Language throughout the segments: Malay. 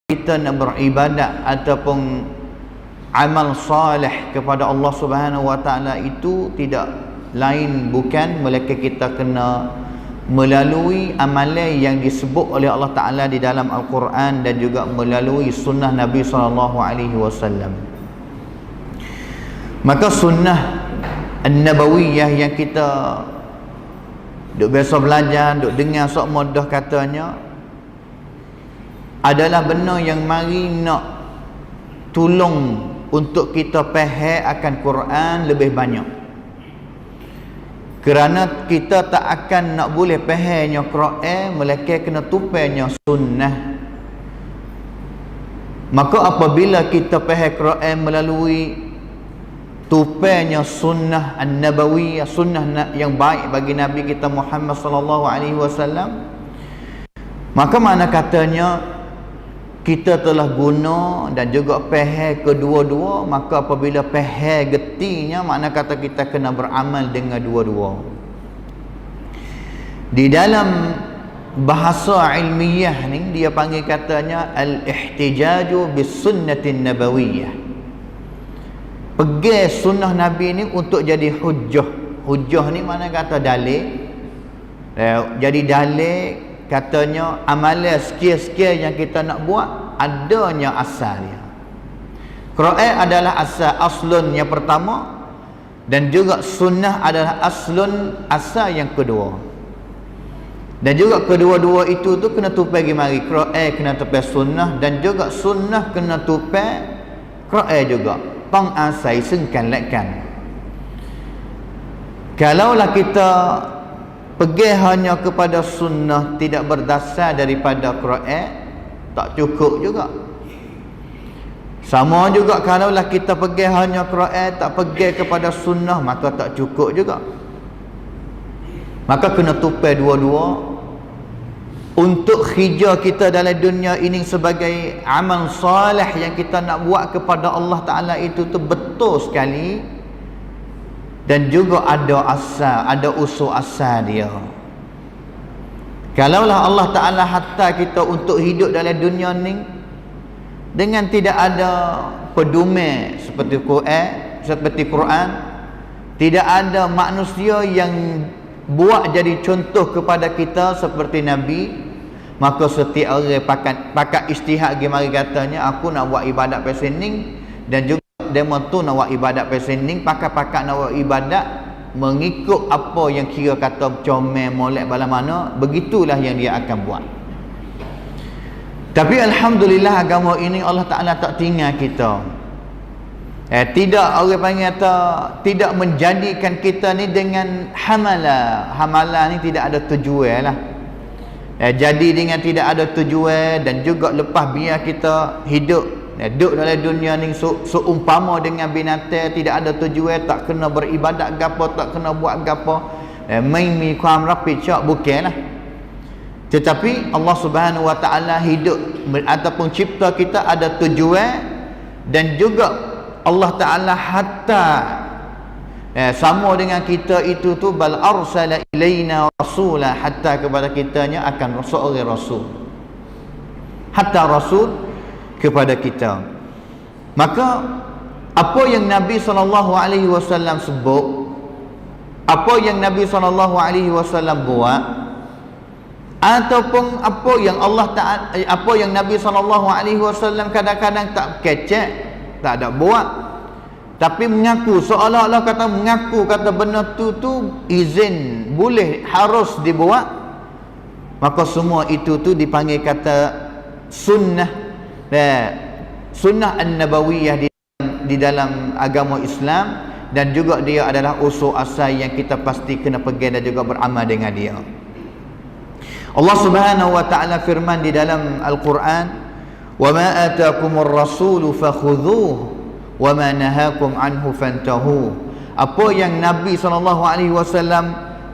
kita nak beribadat ataupun amal soleh kepada Allah Subhanahu wa taala itu tidak lain bukan melainkan kita kena melalui amalan yang disebut oleh Allah Taala di dalam Al-Quran dan juga melalui sunnah Nabi SAW. Maka sunnah An-Nabawiyah yang kita duk biasa belajar, duk dengar sok modah katanya, adalah benar yang mari nak tolong untuk kita faham akan Quran lebih banyak. Kerana kita tak akan nak boleh fahamnya Quran melainkan kena tupainya sunnah. Maka apabila kita faham Quran melalui tupainya sunnah An-Nabawiyah, sunnah yang baik bagi Nabi kita Muhammad sallallahu alaihi wasallam, maka mana katanya kita telah guna dan juga faham kedua-dua. Maka apabila faham getinya, makna kata kita kena beramal dengan dua-dua. Di dalam bahasa ilmiah ni dia panggil katanya al-ihtijaju bis sunnatin nabawiyah. Pegang sunnah Nabi ni untuk jadi hujjah. Hujjah ni mana kata dalil. Jadi dalil katanya amalan sekian-sekian yang kita nak buat adanya asal dia. Quran adalah aslun yang pertama dan juga sunnah adalah asal yang kedua. Dan juga kedua-dua itu tu kena tupai mari. Quran kena tupai sunnah dan juga sunnah kena tupai Quran juga. Pengasai sengkan lekan. Kalaulah kita pergi hanya kepada sunnah tidak berdasar daripada Quran, tak cukup juga. Sama juga kalaulah kita pergi hanya Quran tak pergi kepada sunnah, maka tak cukup juga. Maka kena tupai dua-dua untuk khija kita dalam dunia ini sebagai amal soleh yang kita nak buat kepada Allah Ta'ala itu tu betul sekali. Dan juga ada asal, ada usul asal dia. Kalaulah Allah Ta'ala hatta kita untuk hidup dalam dunia ni dengan tidak ada pedoman seperti Quran, tidak ada manusia yang buat jadi contoh kepada kita seperti Nabi, maka setiap orang pakat istihad gimana katanya, aku nak buat ibadat pesening dan juga demo tu nak buat ibadat pesening, pakat-pakat nak buat ibadat mengikut apa yang kira kata comel molek bala mana, begitulah yang dia akan buat. Tapi alhamdulillah agama ini Allah Ta'ala tak tinggal kita. Tidak, orang panggil tidak menjadikan kita ni dengan hamalah. Hamalah ni tidak ada tujuan lah. Jadi dengan tidak ada tujuan dan juga lepas biar kita hidup duduk dalam dunia ni seumpama dengan binatang, tidak ada tujuan, tak kena beribadat gapo, tak kena buat gapo, main mi kuam rapi cak, bukanlah. Tetapi Allah Subhanahu wa taala hidup ataupun cipta kita ada tujuan, dan juga Allah Taala hatta sama dengan kita itu tu bal arsala ilaina rasula, hatta kepada kitanya akan seorang rasul, hatta rasul kepada kita. Maka apa yang Nabi SAW sebut, apa yang Nabi SAW buat, ataupun apa yang Allah Ta'ala, apa yang Nabi SAW kadang-kadang tak kecek, tak ada buat, tapi mengaku, seolah-olah kata benda tu izin, boleh, harus dibuat, maka semua itu tu dipanggil kata sunnah. Sunnah An-Nabawiyah di dalam agama Islam, dan juga dia adalah usul asal yang kita pasti kena pegang dan juga beramal dengan dia. Allah Subhanahu wa taala firman di dalam Al-Quran, "Wa ma ataakumur rasulu fakhudhuhu wa ma nahakum anhu fantahu." Apa yang Nabi SAW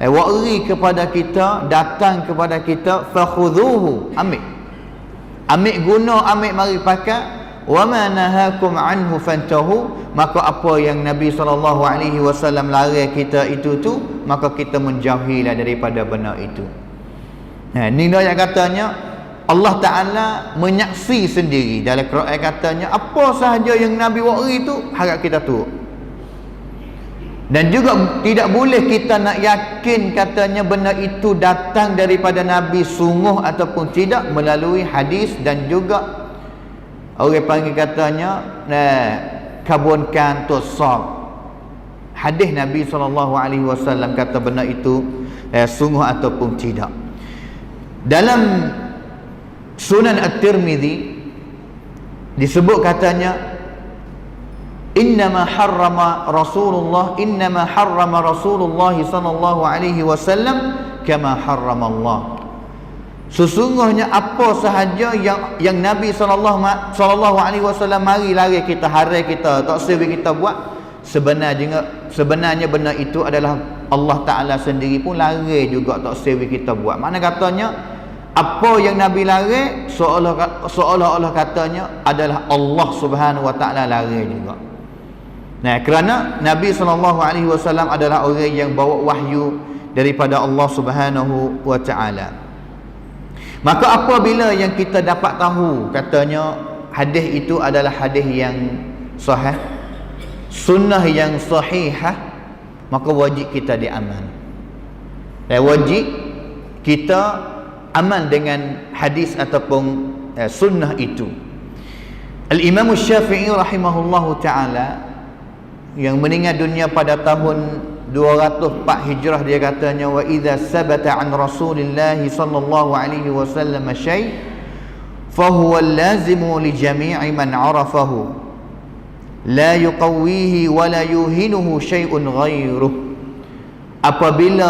wari kepada kita, datang kepada kita, fakhudhuhu, ambil guna, ambil mari pakai. Wa ma nahakum anhu fantahu, maka apa yang Nabi SAW larang kita itu tu, maka kita menjauhilah daripada benda itu. Ni dia yang katanya Allah Ta'ala menyaksi sendiri dalam Quran katanya apa sahaja yang Nabi wari itu harap kita turut. Dan juga tidak boleh kita nak yakin katanya benda itu datang daripada Nabi sungguh ataupun tidak melalui hadis dan juga orang panggil katanya kabunkan tosok. Hadis Nabi SAW kata benda itu sungguh ataupun tidak. Dalam Sunan At-Tirmidzi disebut katanya innama harrama Rasulullah sallallahu alaihi wasallam kama harrama Allah. Sesungguhnya apa sahaja yang Nabi sallallahu alaihi wasallam mari lari kita, harai kita, tak sewi kita buat, sebenarnya benda itu adalah Allah Ta'ala sendiri pun lari juga tak sewi kita buat. Mana katanya apa yang Nabi lari seolah-olah katanya adalah Allah Subhanahu wa Ta'ala lari juga. Nah, kerana Nabi SAW adalah orang yang bawa wahyu daripada Allah Subhanahu wa Ta'ala. Maka apabila yang kita dapat tahu katanya hadis itu adalah hadis yang sahih, sunnah yang sahihah, maka wajib kita diamal. Wajib kita amal dengan hadis ataupun sunnah itu. Al-Imam Syafi'i rahimahullahu ta'ala yang meninggal dunia pada tahun 204 Hijrah, dia katanya wa idza sabata an Rasulillah sallallahu alaihi wasallam syai' fa huwa al-lazimu li jami'i man 'arafahu la yuqawwihi wa la yuhinuhu syai'un ghairuh. Apabila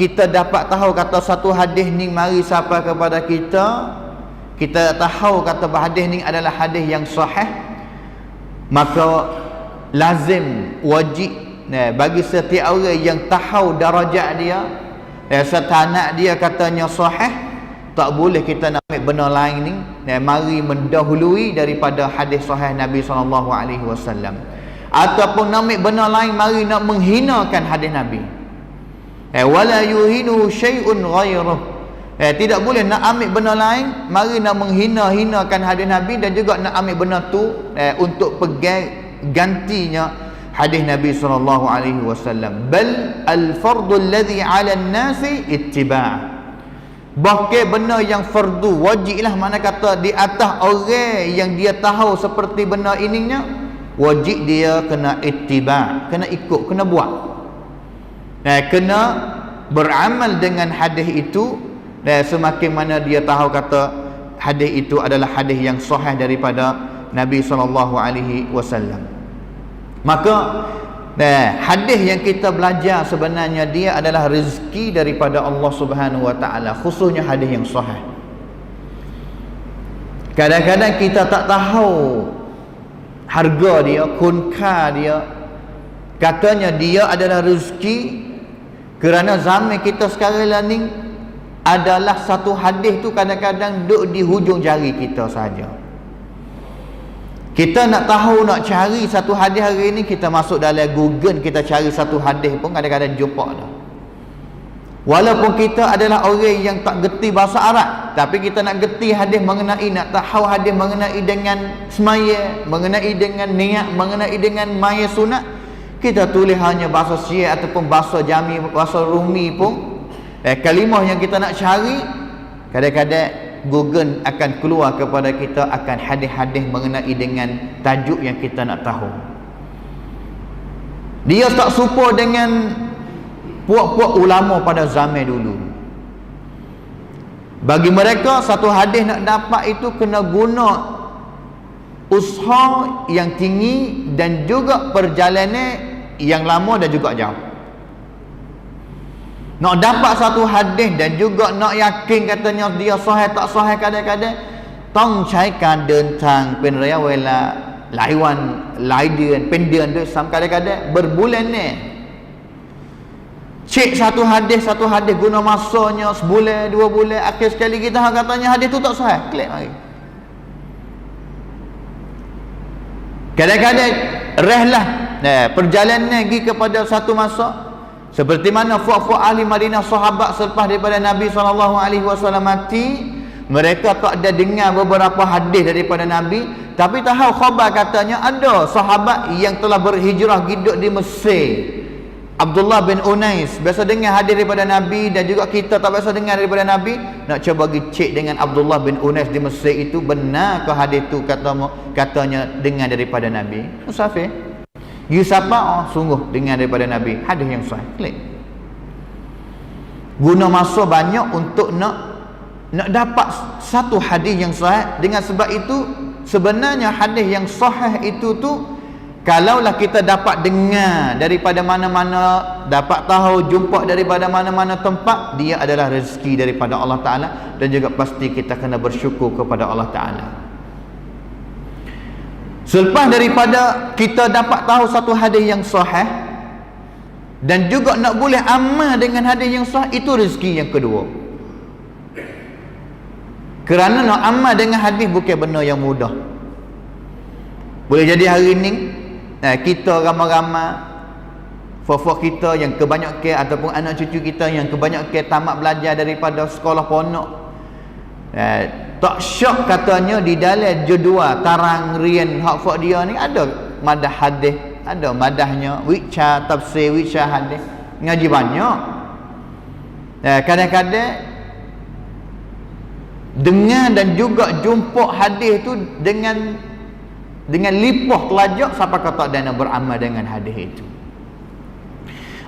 kita dapat tahu kata satu hadis ni mari sampai kepada kita tahu kata hadis ni adalah hadis yang sahih, maka lazim, wajib bagi setiap orang yang tahu darajat dia, setanak dia katanya sahih, tak boleh kita nak ambil benda lain ni mari mendahului daripada hadis sahih Nabi SAW, ataupun nak ambil benda lain mari nak menghinakan hadis Nabi. Wala yuhinu syai'un ghairuh. Tidak boleh nak ambil benda lain mari nak menghina-hinakan hadis Nabi, dan juga nak ambil benda tu untuk pegang gantinya hadis Nabi SAW. Bal al-fardu alladhi 'ala an-nasi ittiba'. Bahkan benda yang fardu, wajiblah, mana kata di atas orang yang dia tahu seperti benda ininya, wajib dia kena ittiba', kena ikut, kena buat. Kena beramal dengan hadis itu, semakin mana dia tahu kata hadis itu adalah hadis yang sahih daripada Nabi SAW. Maka hadis yang kita belajar sebenarnya dia adalah rezeki daripada Allah Subhanahu wa Ta'ala, khususnya hadis yang sahih. Kadang-kadang kita tak tahu harga dia, kunka dia, katanya dia adalah rezeki. Kerana zaman kita sekarang lah ni adalah satu hadis tu kadang-kadang duduk di hujung jari kita saja. Kita nak tahu, nak cari satu hadis hari ni, kita masuk dalam Google, kita cari satu hadis pun kadang-kadang jumpa dah. Walaupun kita adalah orang yang tak gerti bahasa Arab, tapi kita nak gerti hadis mengenai, nak tahu hadis mengenai dengan semaya, mengenai dengan niat, mengenai dengan maya sunat, kita tulis hanya bahasa Syiah ataupun bahasa Jami, bahasa Rumi pun kalimah yang kita nak cari, kadang-kadang Google akan keluar kepada kita akan hadis-hadis mengenai dengan tajuk yang kita nak tahu. Dia tak serupa dengan puak-puak ulama pada zaman dulu. Bagi mereka satu hadis nak dapat itu kena guna usaha yang tinggi dan juga perjalanan yang lama dan juga jauh. Nak dapat satu hadis dan juga nak yakin katanya dia sahih tak sahih, kadang-kadang tong cai kan ดินทางเป็นระยะเวลาหลายวันหลายเดือนเป็นเดือนด้วยซ้ำ kadang-kadang berbulan ni cek satu hadis guna masanya sebulan, 2 bulan, akhir sekali kita katanya hadis tu tak sahih, klik mari. Kadang-kadang rehlah perjalanan pergi kepada satu masa, seperti mana fuak-fuak ahli Madinah sahabat selepas daripada Nabi SAW mati, Mereka tak ada dengar beberapa hadis daripada Nabi, tapi tahu khabar katanya ada sahabat yang telah berhijrah hidup di Mesir. Abdullah bin Unais biasa dengar hadis daripada Nabi, dan juga kita tak biasa dengar daripada Nabi. Nak cuba pergi cek dengan Abdullah bin Unais di Mesir itu, benarkah hadis itu katanya dengar daripada Nabi? Musafir. You siapa? Oh, sungguh dengar daripada Nabi. Hadis yang sahih. Klik. Guna masa banyak untuk nak dapat satu hadis yang sahih. Dengan sebab itu sebenarnya hadis yang sahih itu tu, kalaulah kita dapat dengar daripada mana-mana, dapat tahu, jumpa daripada mana-mana tempat, dia adalah rezeki daripada Allah Ta'ala, dan juga pasti kita kena bersyukur kepada Allah Ta'ala. Selepas daripada kita dapat tahu satu hadis yang sahih, dan juga nak boleh amal dengan hadis yang sahih, itu rezeki yang kedua. Kerana nak amal dengan hadis bukan benda yang mudah. Boleh jadi hari ni kita ramai-ramai, fofok kita yang kebanyakan, ataupun anak cucu kita yang kebanyakan tamat belajar daripada sekolah ponok, tak syok katanya di dalam jadual tarang rian hak fok dia ni ada madah hadis, ada madahnya wica tafsir, wica hadis, ngaji banyak. Kadang-kadang dengar dan juga jumpa hadis tu dengan lipah telajak, siapa kata dia nak beramal dengan hadis itu.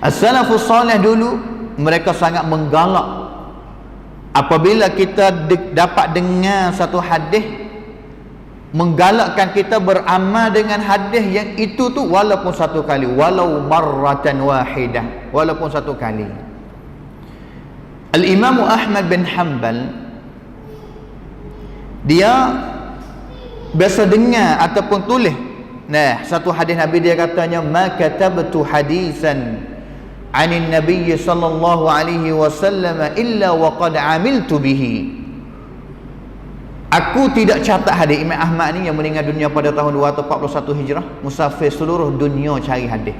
As-salafus salih dulu mereka sangat menggalak apabila kita dapat dengar satu hadis, menggalakkan kita beramal dengan hadis yang itu tu walaupun satu kali, walau marratan wahidah, walaupun satu kali. Al-Imam Ahmad bin Hanbal dia biasa dengar ataupun tulis satu hadis Nabi, dia katanya, ma katabtu hadisan 'anil nabiy sallallahu alaihi wasallam illa wa qad 'amiltu bihi. Aku tidak catat hadis. Imam Ahmad ni yang meninggal dunia pada tahun 241 Hijrah, musafir seluruh dunia cari hadis.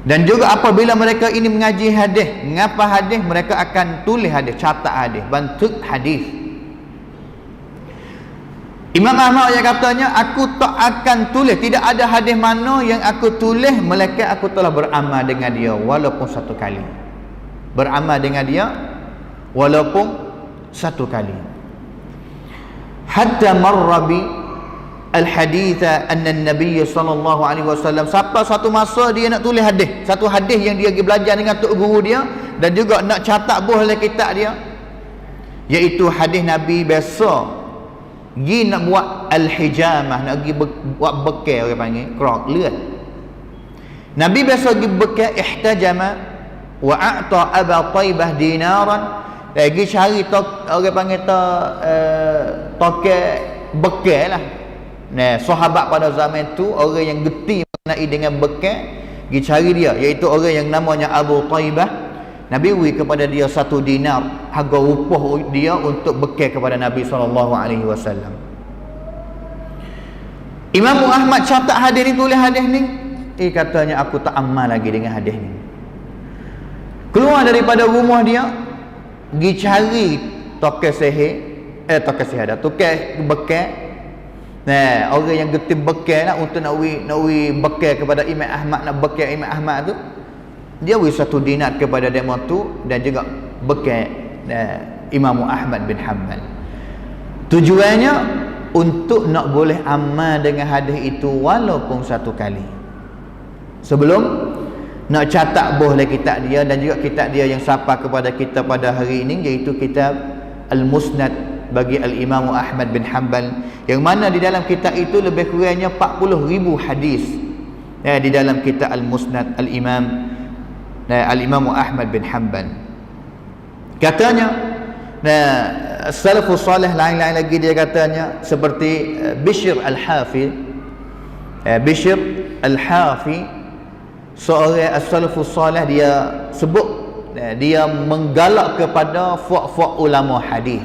Dan juga apabila mereka ini mengaji hadis, mengapa hadis, mereka akan tulis hadis, catat hadis, bentuk hadis. Imam Ahmad yang katanya, aku tak akan tulis, tidak ada hadis mana yang aku tulis melainkan aku telah beramal dengan dia walaupun satu kali. Beramal dengan dia walaupun satu kali. Hatta marra bi al-haditha anna an-nabiy sallallahu alaihi wasallam, sampai satu masa dia nak tulis hadis, satu hadis yang dia pergi belajar dengan tok guru dia, dan juga nak catat buah dalam kitab dia, iaitu hadis Nabi biasa pergi nak buat al-hijamah, nak pergi buat bekal, orang panggil krok, lut. Nabi biasa pergi bekal, ihtajama wa a'ta Aba Taibah dinaran, pergi cari orang panggil tokek bekal lah. Sahabat pada zaman tu orang yang geti mengenai dengan bekal, pergi cari dia, iaitu orang yang namanya Abu Taibah. Nabi beri kepada dia 1 dinar harga upah dia untuk bekal kepada Nabi SAW. Imam Ahmad catat hadis ni, tulis hadis ni, katanya aku tak amal lagi dengan hadis ni. Keluar daripada rumah dia, pergi cari tokek sihir, tokek bekal. Orang yang getih bekal lah untuk nak beri bekal kepada Imam Ahmad, nak bekal Imam Ahmad tu, dia beri 1 dinar kepada demo tu, dan juga bekal Imam Ahmad bin Hanbal. Tujuannya untuk nak boleh amal dengan hadis itu walaupun satu kali, sebelum nak catat boleh kitab dia, dan juga kitab dia yang sampai kepada kita pada hari ini, iaitu kitab Al-Musnad bagi Al-Imam Ahmad bin Hanbal, yang mana di dalam kitab itu lebih kurangnya 40,000 hadis di dalam kitab Al-Musnad Al-Imam Ahmad bin Hanbal. Katanya salafus salih lain-lain lagi, dia katanya seperti Bishr Al-Hafi. Bishr Al-Hafi seorang as-salafus salih, dia sebut dia menggalak kepada fuak-fuak ulama hadis.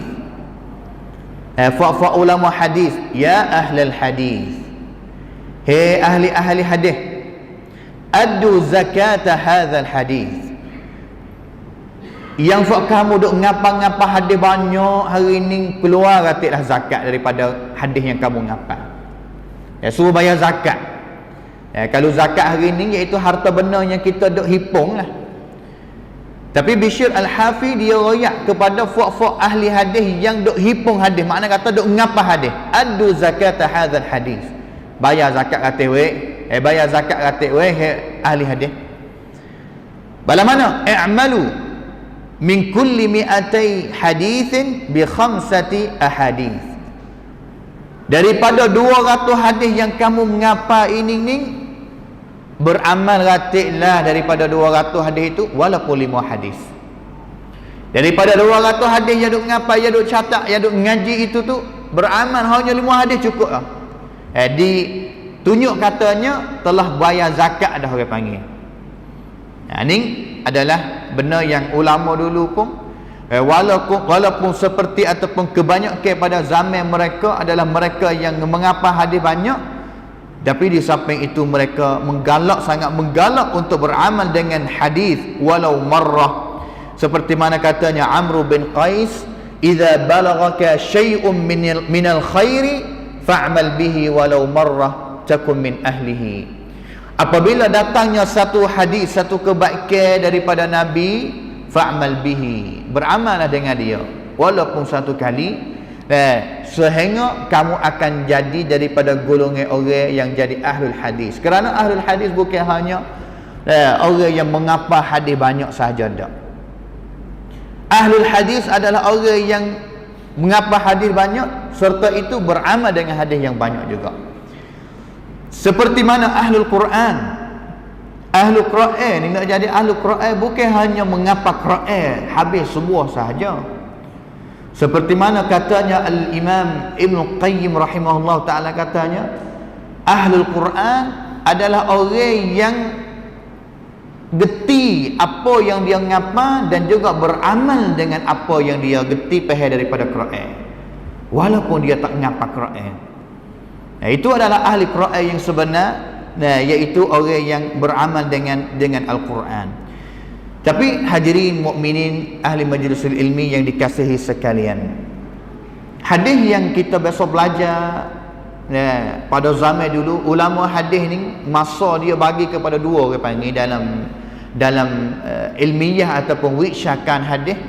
Fuak-fuak ulama hadis, ya ahlal hadis, hei ahli-ahli hadis, addu zakata hadzal hadis, Yang buat kamu duk ngapa-ngapa hadis banyak hari ni, keluar ratiklah zakat daripada hadis yang kamu ngapa. Ya, suruh bayar zakat. Ya, kalau zakat hari ni iaitu harta benda yang kita duk hipung lah. Tapi Bishr Al-Hafi dia royak kepada fuak-fuak ahli hadis yang duk hipung hadis, makna kata duk ngapa hadis. Addu zakat hadzal hadis. Bayar zakat ratik we, bayar zakat ratik we ahli hadis. Bala mana? I'malu min kulli mi'atai hadithin bi khamsati ahadith. Daripada 200 hadis yang kamu mengapa ini ni, beramal ratiklah daripada 200 hadis itu walaupun 5 hadis. Daripada 200 hadis yang duk ngapa, yang duk catat, yang duk ngaji itu tu, beramal hanya 5 hadis cukup lah. Ditunjuk katanya telah bayar zakat dah orang panggil. Ini adalah benda yang ulama dulu pun walaupun seperti ataupun kebanyakan pada zaman mereka adalah mereka yang mengapa hadis banyak, tapi di samping itu mereka sangat menggalak untuk beramal dengan hadis walau marrah. Seperti mana katanya Amr bin Qais, "Idza balaghaka syai'un minal khairi fa'mal bihi walau marrah takun min ahlihi." Apabila datangnya satu hadis, satu kebaikan daripada Nabi, fa'mal bihi, beramallah dengan dia walaupun satu kali, sehingga kamu akan jadi daripada golongan orang yang jadi ahlul hadis. Kerana ahlul hadis bukan hanya orang yang mengapa hadis banyak sahaja, tak. Ahlul hadis adalah orang yang mengapa hadis banyak serta itu beramal dengan hadis yang banyak juga. Seperti mana ahlul Quran. Ahlul Quran ni nak jadi ahlul Quran bukan hanya mengapa Quran habis semua sahaja. Seperti mana katanya Al-Imam Ibn Qayyim rahimahullah ta'ala, katanya ahlul Quran adalah orang yang geti apa yang dia ngapa dan juga beramal dengan apa yang dia geti faham daripada Quran walaupun dia tak ngapa Quran. Itu adalah ahli Quran yang sebenar, iaitu orang yang beramal dengan Al-Quran. Tapi hadirin mukminin ahli majlisul ilmi yang dikasihi sekalian, hadis yang kita biasa belajar pada zaman dulu, ulama hadis ni masa dia bagi kepada dua orang panggil dalam ilmiah ataupun wiksyakan hadis.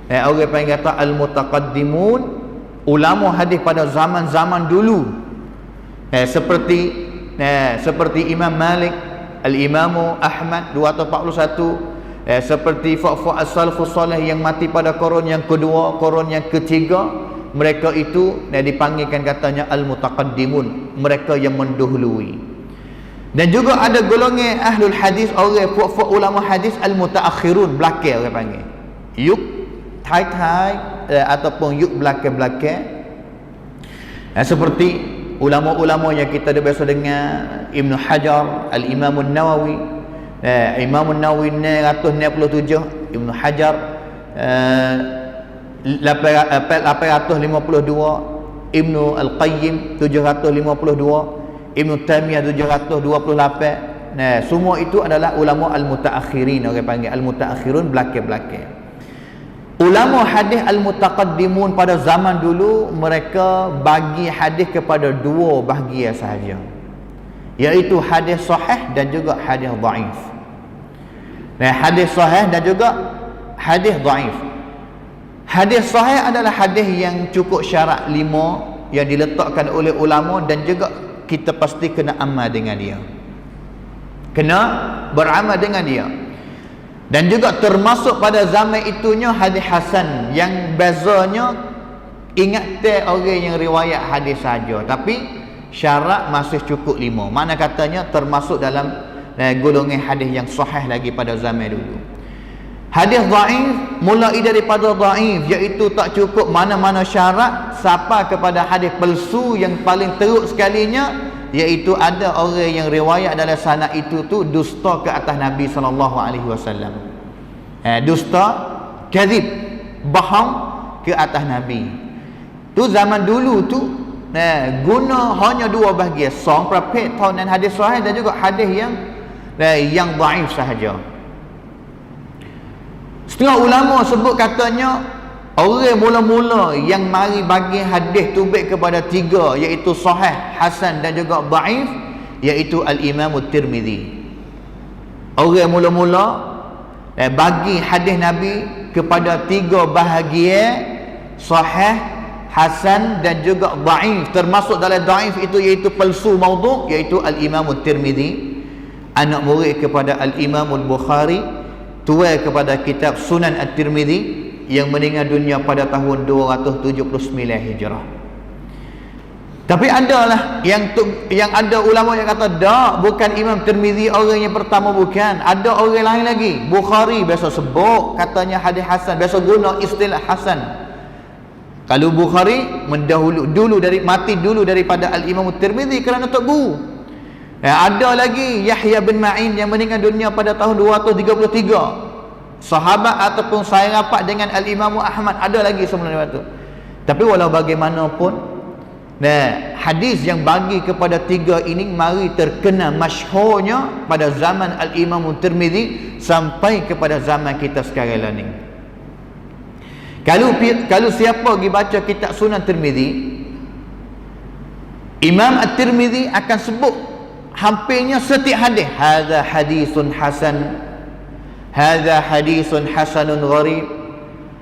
Orang panggil kata al-mutaqaddimun, ulama hadis pada zaman-zaman dulu. Seperti Imam Malik, Al-Imamu Ahmad 241, seperti Fa'fu' as-salafus salih yang mati pada korun yang kedua, korun yang ketiga, mereka itu dipanggilkan katanya al-mutaqaddimun, mereka yang mendahului. Dan juga ada golongan ahlul hadis, orang fuq ulama hadis al-mutaakhirun, belakang orang panggil. Yuk tai ataupun yuk belakang. Seperti ulama-ulama yang kita dah biasa dengar, Ibn Hajar, Al-Imam Nawawi, Imam Nawawi 967, Ibn Hajar 852, Ibn Al-Qayyim 752, Ibn Taymiyah 728. Semua itu adalah ulama al-mutaakhirin, orang panggil al-mutaakhirun, belakang-belakang. Ulama hadis al-mutaqaddimun pada zaman dulu, mereka bagi hadis kepada dua bahagian sahaja, iaitu hadis sahih dan juga hadis dhaif. Hadis sahih dan juga hadis dhaif. Hadis sahih adalah hadis yang cukup syarat 5 yang diletakkan oleh ulama dan juga kita pasti kena amal dengan dia, kena beramal dengan dia. Dan juga termasuk pada zaman itunya hadis hasan, yang bezanya ingat orang yang riwayat hadis saja, tapi syarat masih cukup 5. Mana katanya termasuk dalam golongan hadis yang sahih lagi pada zaman dulu. Hadis dhaif mulai daripada dhaif, iaitu tak cukup mana-mana syarat, sampai kepada hadis palsu yang paling teruk sekalinya, iaitu ada orang yang riwayat dalam sanad itu tu dusta ke atas Nabi SAW. Dusta, kadzib, bohong ke atas Nabi. Tu zaman dulu tu guna hanya dua bahagian, song prophet dan hadis sahih, dan juga hadis yang dhaif sahaja. Setengah ulama sebut katanya orang mula-mula yang mari bagi hadis tu baik kepada tiga, iaitu sahih, hasan dan juga dhaif, iaitu al-Imam At-Tirmizi. Orang mula-mula bagi hadis Nabi kepada tiga bahagian, sahih, hasan dan juga dhaif. Termasuk dalam dhaif itu iaitu palsu, maudhu', iaitu al-Imam At-Tirmizi, anak murid kepada al-Imam Al-Bukhari, tua kepada kitab Sunan At-Tirmizi, yang meninggal dunia pada tahun 279 Hijrah. Tapi adalah yang ada ulama yang kata dak, bukan Imam Tirmizi orang yang pertama, bukan. Ada orang lain lagi. Bukhari biasa sebut katanya hadis hasan, biasa guna istilah hasan. Kalau Bukhari mati dulu daripada al-Imam Tirmizi kerana tak guru. Ada lagi Yahya bin Ma'in yang meninggal dunia pada tahun 233. Sahabat ataupun saya rapat dengan al-Imam Ahmad, ada lagi sebelum itu. Tapi walau bagaimanapun, hadis yang bagi kepada tiga ini mari terkena masyhurnya pada zaman al-Imam Tirmizi sampai kepada zaman kita sekarang ni. Kalau siapa pergi baca kitab Sunan Tirmizi, Imam At-Tirmizi akan sebut hampirnya setiap hadis, hadza hadisun hasan, hadza hadisun hasanun gharib,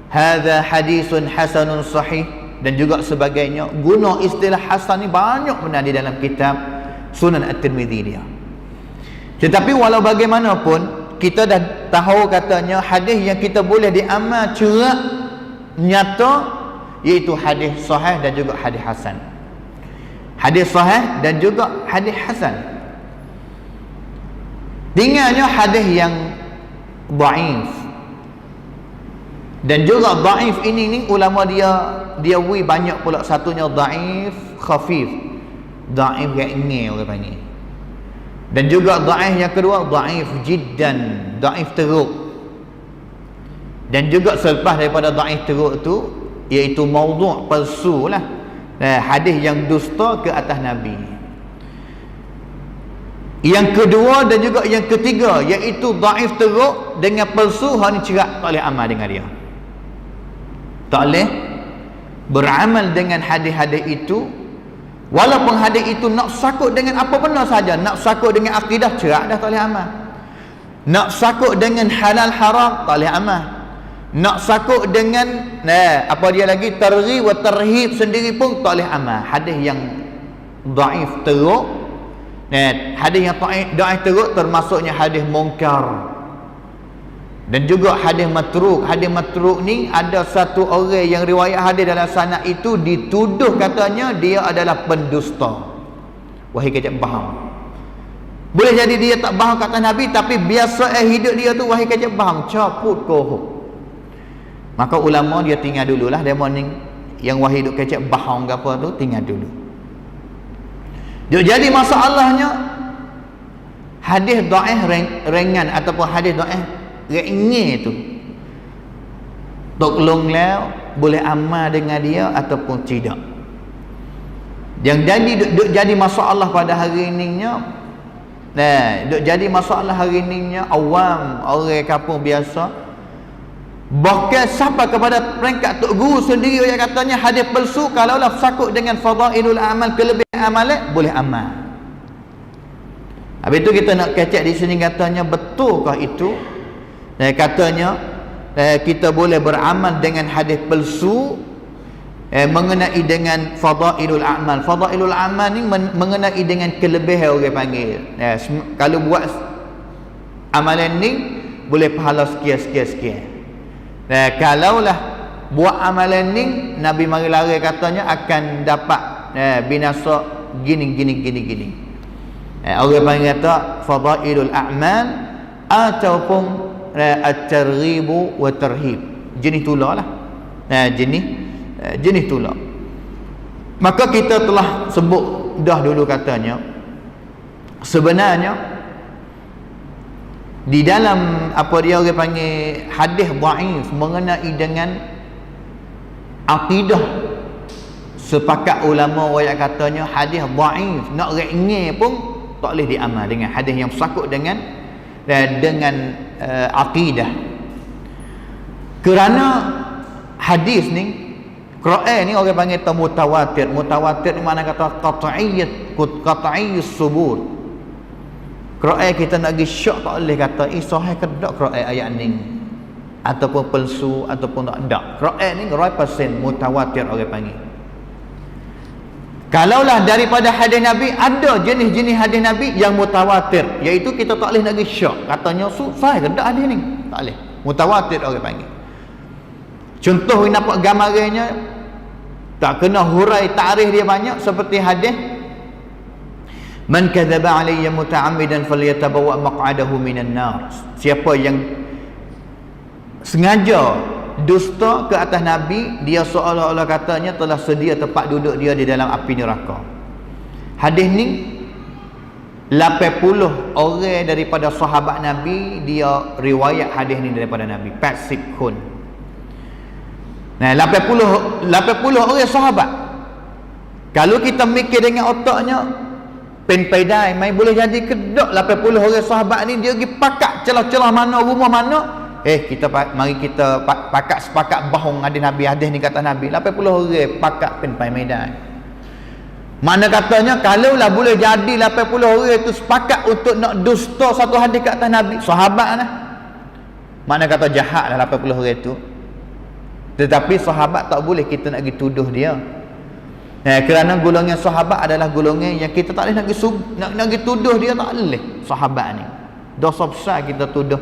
hadza hadisun hasanun sahih dan juga sebagainya. Guna istilah hasan ni banyak benar di dalam kitab Sunan At-Tirmizi dia. Tetapi walau bagaimanapun, kita dah tahu katanya hadis yang kita boleh diamal cerak nyata iaitu hadis sahih dan juga hadis hasan. Hadis sahih dan juga hadis hasan. Tinggalnya hadis yang dhaif. Dan juga dhaif ini ni ulama dia banyak pula. Satunya dhaif khafif, dhaif ringan orang panggil. Dan juga dhaif yang kedua dhaif jiddan, dhaif teruk. Dan juga selepas daripada dhaif teruk tu iaitu maudhu', palsu lah, hadis yang dusta ke atas Nabi. Yang kedua dan juga yang ketiga iaitu dhaif teruk dengan palsu, hak ni cerak, tak boleh amal dengan dia, tak boleh beramal dengan hadis-hadis itu. Walaupun hadis itu nak sakut dengan apa benda saja, nak sakut dengan akidah, cerak dah, tak boleh amal. Nak sakut dengan halal haram, tak boleh amal. Nak sakut dengan apa dia lagi, targhib wa tarhib sendiri pun tak boleh amal. Hadis yang dhaif teruk, hadis yang dhaif teruk termasuknya hadis munkar dan juga hadis matruk. Hadis matruk ni ada satu orang yang riwayat hadis dalam sanad itu dituduh katanya dia adalah pendusta. Wahai kecap bahang. Boleh jadi dia tak bahang kata Nabi, tapi biasa hidup dia tu wahai kecap bahang, caput kohok. Maka ulama dia tinggal dululah, dia morning yang wahai duk kecap bahang ke apa tu, tinggal dulu. Jadi masalahnya hadis dhaif ringan ataupun hadis dhaif ringan tu tolong lah boleh amal dengan dia ataupun tidak. Yang jadi masalah pada hari ininya, jadi masalah hari ininya awam, orang kampung biasa, bahkan sampai kepada peringkat tok guru sendiri yang katanya hadis palsu kalaulah sakut dengan fadailul amal, kelebihan amalan, boleh amal. Habis itu kita nak kecek di sini katanya betulkah itu? Katanya kita boleh beramal dengan hadis palsu mengenai dengan fadailul amal. Fadailul amal ni mengenai dengan kelebihan orang panggil. Kalau buat amalan ni boleh pahala sekian. Kalaulah buat amalan ni, Nabi mari lari katanya akan dapat binasa gini. Orang panggil kata fadailul a'mal ataupun at-targhib wa tarhib, jenis tula lah. Jenis tula. Maka kita telah sebut dah dulu katanya sebenarnya di dalam apa dia orang panggil hadis dhaif mengenai dengan akidah, sepakat ulama wayak katanya hadis dhaif nak ringan pun tak boleh diamal dengan hadis yang sakut dengan akidah. Kerana hadis ni, Quran ni orang panggil mutawatir. Mutawatir ni mana kata qat'iyyus subut. Quran kita nak pergi syok tak boleh kata sahih ke tak Quran ayat ni, ataupun palsu ataupun tak. Quran ni 100% mutawatir orang panggil. Kalaulah daripada hadis Nabi, ada jenis-jenis hadis Nabi yang mutawatir, iaitu kita tak boleh nak pergi syok katanya sahih ke tak hadis ni, tak boleh. Mutawatir orang panggil. Contoh yang nampak gambarannya, tak kena hurai tarikh dia banyak, seperti hadis man kadzaba alayya muta'ammidan falyatabawwa maq'adahu minan nar. Siapa yang sengaja dusta ke atas Nabi, dia seolah-olah katanya telah sedia tempat duduk dia di dalam api neraka. Hadis ni 80 orang daripada sahabat Nabi dia riwayat hadis ni daripada Nabi, Patsikhun. Nah, 80 orang sahabat. Kalau kita mikir dengan otaknya, pen-pedai mai boleh jadi kedok 80 orang sahabat ni dia pergi pakat celah-celah mana, rumah mana. Mari kita pakat sepakat bohong hadis Nabi, hadis ni kata Nabi. 80 orang pakat pen-pedai. Mana katanya kalaulah boleh jadi 80 orang itu sepakat untuk nak dusta satu hadis kat atas Nabi, sahabat lah. Mana kata jahatlah 80 orang itu. Tetapi sahabat tak boleh kita nak pergi tuduh dia. Kerana golongan sahabat adalah golongan yang kita tak boleh nak pergi tuduh dia, tak boleh. Sahabat ni dosa besar kita tuduh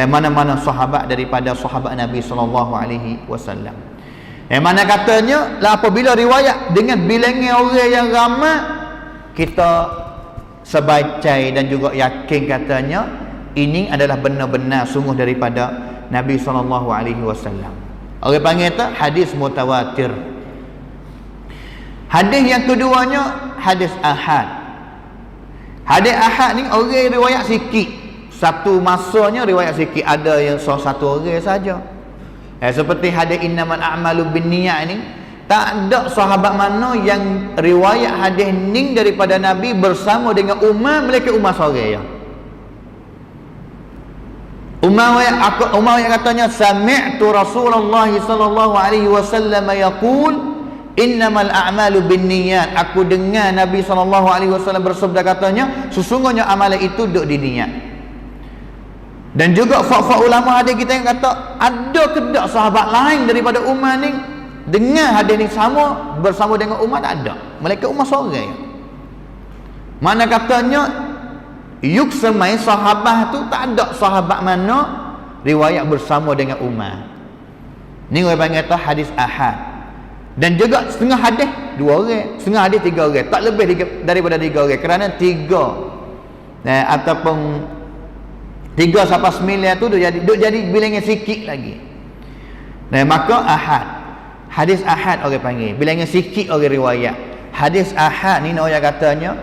mana-mana sahabat daripada sahabat Nabi SAW. Mana katanya lah, apabila riwayat dengan bilangan orang yang ramai, kita sebaicai dan juga yakin katanya ini adalah benar-benar sungguh daripada Nabi SAW. Orang panggil itu hadis mutawatir. Hadis yang keduanya hadis ahad. Hadis ahad ni orang riwayat sikit, satu masanya riwayat sikit, ada yang satu orang saja. Seperti hadis innamal a'malu binniyat ni, tak ada sahabat mana yang riwayat hadis ni daripada Nabi bersama dengan Umar melainkan Umar seorang ya. Umar yang katanya sami'tu Rasulullah sallallahu alaihi wasallam yaqul innamal a'malu binniyat. Aku dengar Nabi sallallahu alaihi wasallam bersabda katanya sesungguhnya amalan itu duduk di niat. Dan juga fa ulama hadis kita yang kata ada ke tak sahabat lain daripada Umar ni dengar hadis ni sama bersama dengan Umar, tak ada. Melainkan Umar seorang. Mana katanya yuksamai sahabat tu tak ada sahabat mana riwayat bersama dengan Umar. Ni orang panggil tu hadis ahad. Dan juga setengah hadis 2 orang, setengah hadis 3 orang, tak lebih daripada 3 orang. Kerana 3 ataupun 3 sampai 9 tu duk jadi bilangan sikit lagi. Maka ahad, hadis ahad orang panggil, bilangan sikit orang riwayat. Hadis ahad ni orang katanya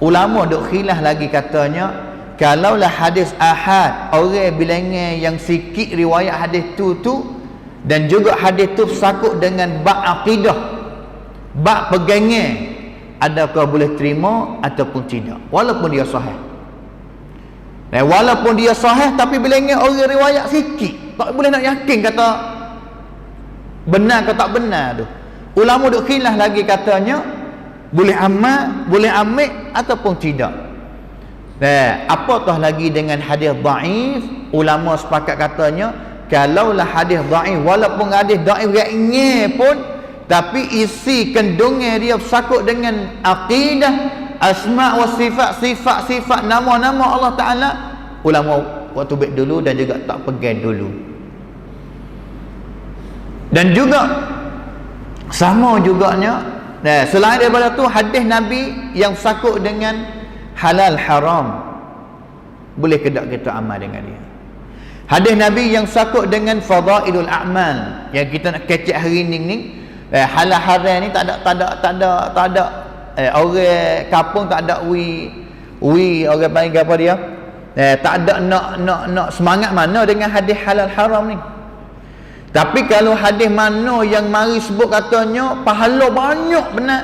ulama duk khilaf lagi katanya, kalaulah hadis ahad orang bilangan yang sikit riwayat hadis tu dan juga hadis tu sakut dengan bab akidah, bab pegangan, adakah boleh terima ataupun tidak walaupun dia sahih. Walaupun dia sahih tapi bilangan orang riwayat sikit, tak boleh nak yakin kata benar ke tak benar tu. Ulama duk khilaf lagi katanya boleh amal, boleh ambil ataupun tidak. Apatah lagi dengan hadis dhaif, ulama sepakat katanya kalaulah hadis dhaif, walaupun hadis dhaif ringan pun, tapi isi kandungan dia sakut dengan akidah, asma wa sifat nama-nama Allah Ta'ala, ulama waktu baik dulu dan juga tak pegang dulu. Dan juga sama juganya, selain daripada tu hadis Nabi yang sakut dengan halal haram, boleh ke tak kita amal dengan dia. Hadis Nabi yang sakut dengan fadailul a'mal, yang kita nak kecek hari ni halal haram ni tak ada orang kampung tak ada orang panggil apa dia, tak ada nak semangat mana dengan hadis halal haram ni. Tapi kalau hadis mana yang mari sebut katanya pahala banyak benar,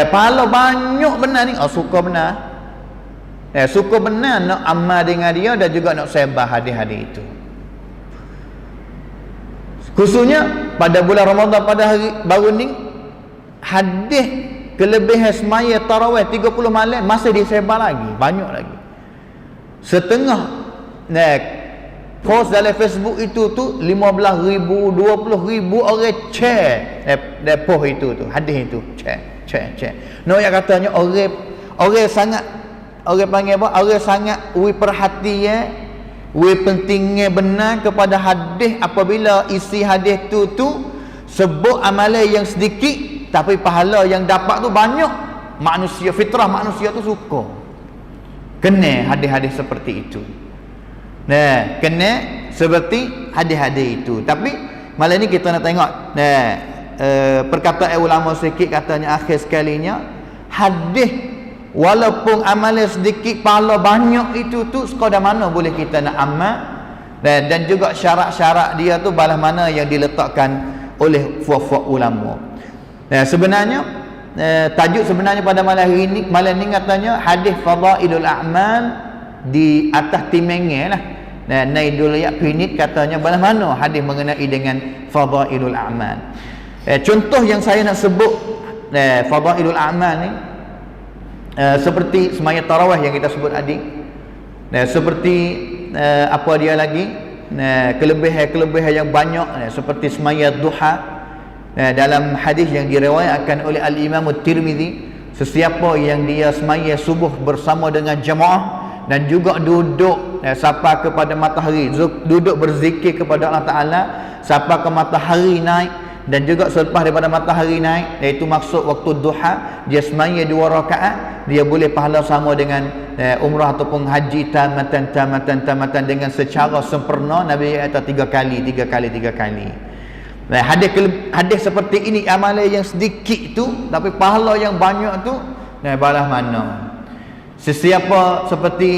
pahala banyak benar ni, suka benar, suka benar nak amal dengan dia dan juga nak sebar hadis-hadis itu. Khususnya pada bulan Ramadan pada hari baru ni, hadis kelebihan semaya tarawih 30 malam masih disebar lagi, banyak lagi. Setengah post dalam Facebook itu tu 15,000, 20,000 orang share post itu tu, hadis itu share. No yang katanya orang sangat, orang panggil apa? Orang sangat perhatian, pentingnya benar kepada hadis apabila isi hadis tu sebut amalan yang sedikit tapi pahala yang dapat tu banyak. Manusia, fitrah manusia tu suka kena hadis-hadis seperti itu. Nah, kena seperti hadis-hadis itu. Tapi malam ni kita nak tengok perkataan ulama sikit, katanya akhir sekalinya, hadis walaupun amalan sedikit pahala banyak itu tu sekadar mana boleh kita nak amal, dan juga syarat-syarat dia tu balas mana yang diletakkan oleh fuaq-fuaq ulama. Sebenarnya tajuk sebenarnya pada malam ni katanya hadis fadailul a'mal di atas timengnya lah. Naidul Yaqinit katanya balas mana hadis mengenai dengan fadailul a'mal. Contoh yang saya nak sebut fadailul a'mal ni, seperti semaya tarawih yang kita sebut tadi, seperti apa dia lagi, kelebihan yang banyak, seperti semaya duha. Dalam hadis yang diriwayatkan oleh Al-Imam At-Tirmizi, sesiapa yang dia semaya subuh bersama dengan jemaah dan juga duduk sampai kepada matahari, duduk berzikir kepada Allah Ta'ala sampai ke matahari naik, dan juga selepas daripada matahari naik, iaitu maksud waktu duha, dia semaya 2 rakaat, dia boleh pahala sama dengan umrah ataupun haji tamatan dengan secara sempurna. Nabi kata 3 kali. Hadis seperti ini, amalan yang sedikit tu tapi pahala yang banyak tu, balas mana? Sesiapa seperti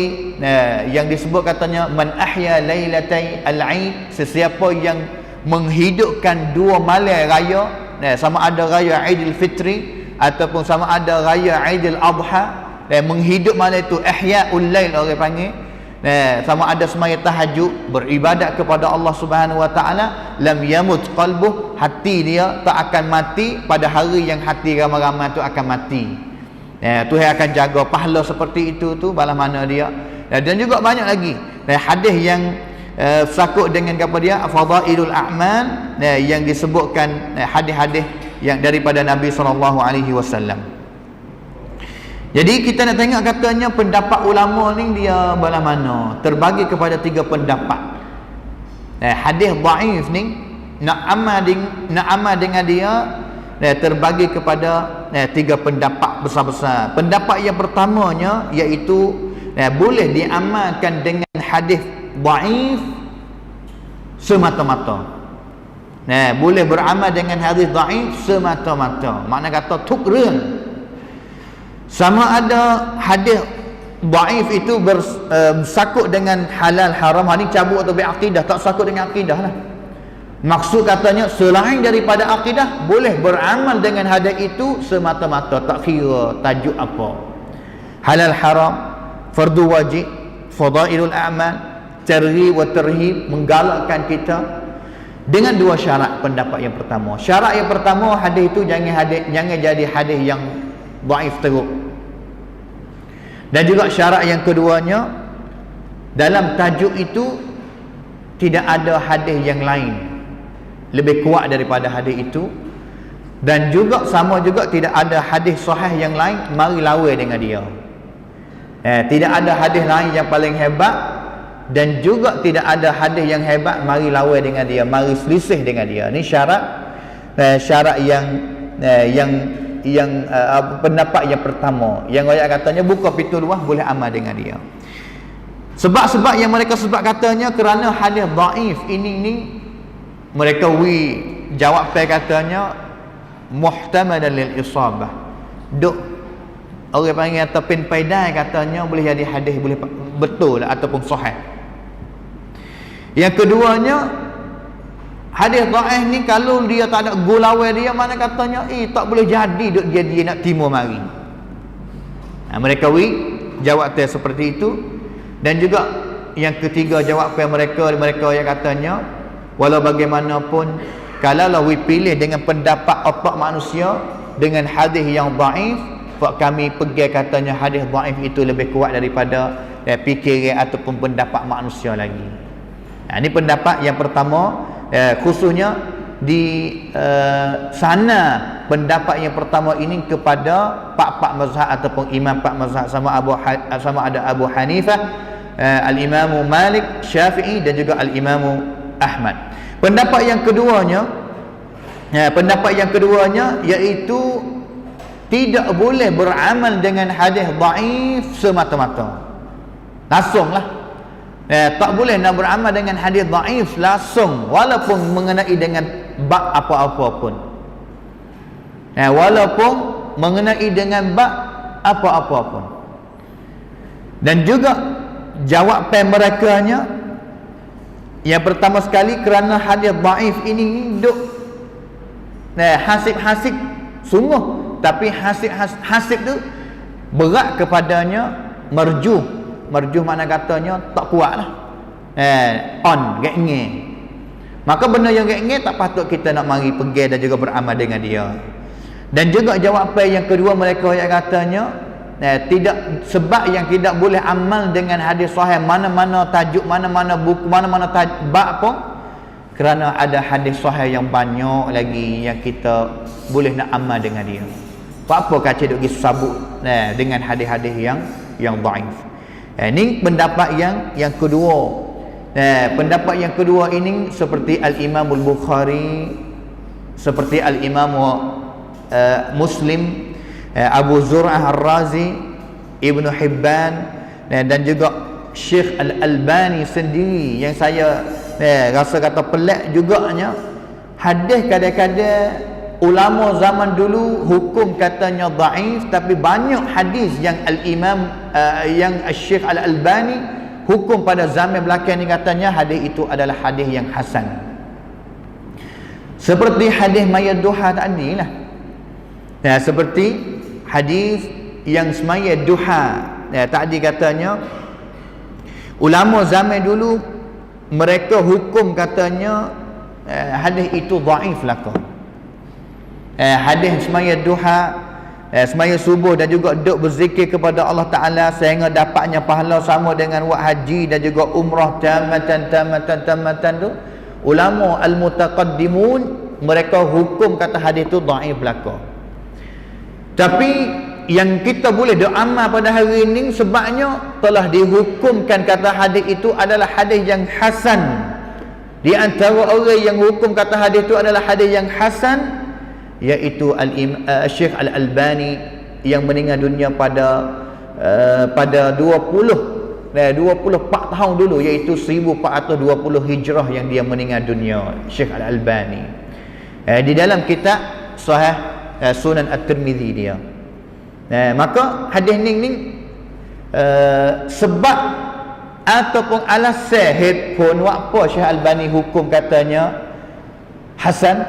yang disebut katanya man ahya lailatai al-aid, sesiapa yang menghidupkan 2 malam raya, sama ada raya Aidil Fitri ataupun sama ada raya Aidil Adha, menghidup malam itu ihyaul lail orang panggil, sama ada semaya tahajud, beribadat kepada Allah Subhanahu wa taala, lam yamut qalbuh, hati dia tak akan mati pada hari yang hati ramai-ramai tu akan mati. Tuhan akan jaga pahala seperti itu tu balas mana dia. Dan juga banyak lagi hadis yang sakut dengan apa dia, fadailul a'mal, yang disebutkan hadis-hadis yang daripada Nabi SAW. Jadi kita nak tengok katanya pendapat ulama ni dia balas mana, terbagi kepada 3 pendapat. Hadis dhaif ni nak amal dengan dia terbagi kepada 3 pendapat besar-besar. Pendapat yang pertamanya iaitu boleh diamalkan dengan hadis dhaif semata-mata. Boleh beramal dengan hadis dhaif semata-mata. Makna kata tukren. Sama ada hadis dhaif itu bersakut dengan halal haram, ini cabut atau berakidah, tak sakut dengan akidah lah. Maksud katanya selain daripada akidah boleh beramal dengan hadis itu semata-mata, tak kira tajuk apa. Halal haram, fardu wajib, fadailul a'mal, targhib wa tarhib, menggalakkan kita dengan 2 syarat. Pendapat yang pertama, syarat yang pertama, hadis itu jangan jadi hadis yang dhaif teruk. Dan juga syarat yang keduanya, dalam tajuk itu tidak ada hadis yang lain lebih kuat daripada hadis itu, dan juga sama juga tidak ada hadis sahih yang lain mari lawan dengan dia. Tidak ada hadis lain yang paling hebat, dan juga tidak ada hadis yang hebat mari lawan dengan dia, mari selisih dengan dia. Ini syarat yang pendapat yang pertama, yang ayat katanya buka pintu luah boleh amal dengan dia. Sebab-sebab yang mereka sebab katanya kerana hadis dhaif ini mereka jawab katanya muhtamalan lil isabah, duk orang panggil atau pin paidai, katanya boleh jadi hadis boleh betul ataupun sahih. Yang keduanya, hadis dhaif ni kalau dia tak ada gulawai dia, mana katanya tak boleh jadi duk dia nak timur mari. Mereka jawab seperti itu. Dan juga yang ketiga jawapan mereka yang katanya walau bagaimanapun kalaulah we pilih dengan pendapat otak manusia dengan hadis yang dhaif, kami pergi katanya hadis dhaif itu lebih kuat daripada fikiran ataupun pendapat manusia lagi. Ini pendapat yang pertama, khususnya di sana pendapat yang pertama ini kepada pak mazhab ataupun imam pak mazhab, sama ada Abu Hanifah, al-Imam Malik, Syafi'i dan juga al-Imam Ahmad. Pendapat yang keduanya iaitu tidak boleh beramal dengan hadis dhaif semata-mata. Langsunglah. Tak boleh nak beramal dengan hadis dhaif langsung walaupun mengenai dengan bab apa-apa pun. Walaupun mengenai dengan bab apa-apa pun. Dan juga jawapan merekanya yang pertama sekali, kerana hadis dhaif ini duk hasib-hasib sungguh, tapi hasib tu berat kepadanya marjuh makna katanya tak kuat lah, gek-nge. Maka benda yang gek-nge tak patut kita nak mari pergi dan juga beramal dengan dia. Dan juga jawapan yang kedua mereka yang katanya tidak, sebab yang tidak boleh amal dengan hadis sahih mana-mana tajuk, mana-mana buku, mana-mana bab pun, kerana ada hadis sahih yang banyak lagi yang kita boleh nak amal dengan dia. Apa kaca duk pergi sabut dengan hadis-hadis yang dhaif. Ini pendapat yang kedua. Pendapat yang kedua ini seperti Al-Imam Al-Bukhari, seperti Al-Imam Muslim, Abu Zur'ah Ar-Razi, Ibn Hibban, dan juga Syekh Al-Albani sendiri, yang saya rasa kata pelik juganya. Hadis kadang-kadang ulama zaman dulu hukum katanya dhaif, tapi banyak hadis yang Al-Imam yang Syekh Al-Albani hukum pada zaman belakang ni katanya hadis itu adalah hadis yang hasan. Seperti hadis mayat duha tadi lah. Seperti hadis yang semaya duha, tadi katanya ulama zaman dulu mereka hukum katanya hadis itu dhaif lakah. Hadis semaya duha, semaya subuh dan juga duk berzikir kepada Allah Ta'ala sehingga dapatnya pahala sama dengan buat haji dan juga umrah tamatan tu, ulama al-mutaqaddimun mereka hukum kata hadis tu dhaif belaka. Tapi yang kita boleh beramal pada hari ini sebabnya telah dihukumkan kata hadis itu adalah hadis yang hasan. Di antara orang yang hukum kata hadis itu adalah hadis yang hasan, iaitu Syekh Al-Albani yang meninggal dunia pada 24 tahun dulu, iaitu 1420 Hijrah yang dia meninggal dunia, Syekh Al-Albani. Di dalam kitab Sahih Sunan At-Tirmidzi dia. Maka hadis ni sebab ataupun alasan headphone apa Syekh Albani hukum katanya hasan,